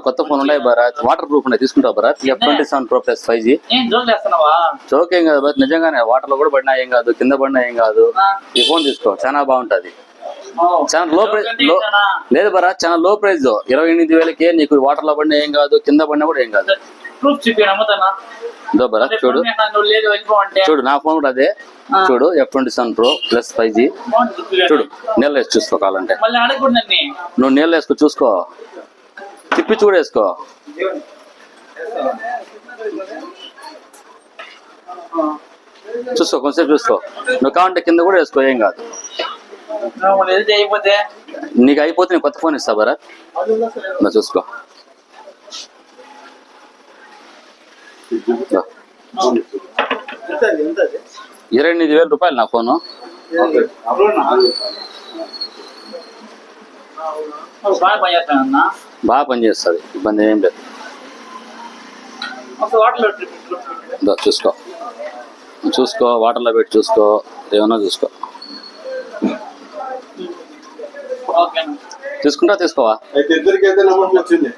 కొత్త ఫోన్ ఉన్నాయి Bharat, water proof ఉన్నాయి, తీసుకుంటావు Bharat. F27 Pro Plus 5G. Joke ఏం కాదు భరత్, నిజంగానే వాటర్ లో కూడా పడినా ఏం కాదు, కింద పడినా ఏం కాదు. ఈ ఫోన్ తీసుకో, చాలా బాగుంటది. చాలా లో ప్రైస్ లేదు భరత్, చాలా లో ప్రైస్. 28,000కే నీకు వాటర్ లో పడినా ఏం కాదు, కింద పడినా కూడా ఏం కాదు. భరత్ చూడు, చూడు నా ఫోన్ కూడా అదే. చూడు F27 Pro Plus 5G. చూడు నీళ్ళు వేసి చూసుకో, కావాలంటే నువ్వు నీళ్ళు వేసుకో, చూసుకో, తిప్పి చూడు, వేసుకో. చూసుకో, కొంచెంసేపు చూసుకో. నువ్వు కావాలంటే కింద కూడా వేసుకో, ఏం కాదు. నీకు అయిపోతే నేను కొత్త ఫోన్ ఇస్తా భరత్, నువ్వు చూసుకో. 28,000 రూపాయలు నా ఫోను. బాగా పనిచేస్తుంది, ఇబ్బంది ఏం లేదు. చూసుకో, చూసుకో, వాటర్లో పెట్టి చూసుకో, ఏమన్నా చూసుకో. తీసుకుంటా, తీసుకోవా? అయితే ఇద్దరికైతే నమ్మకం వచ్చింది.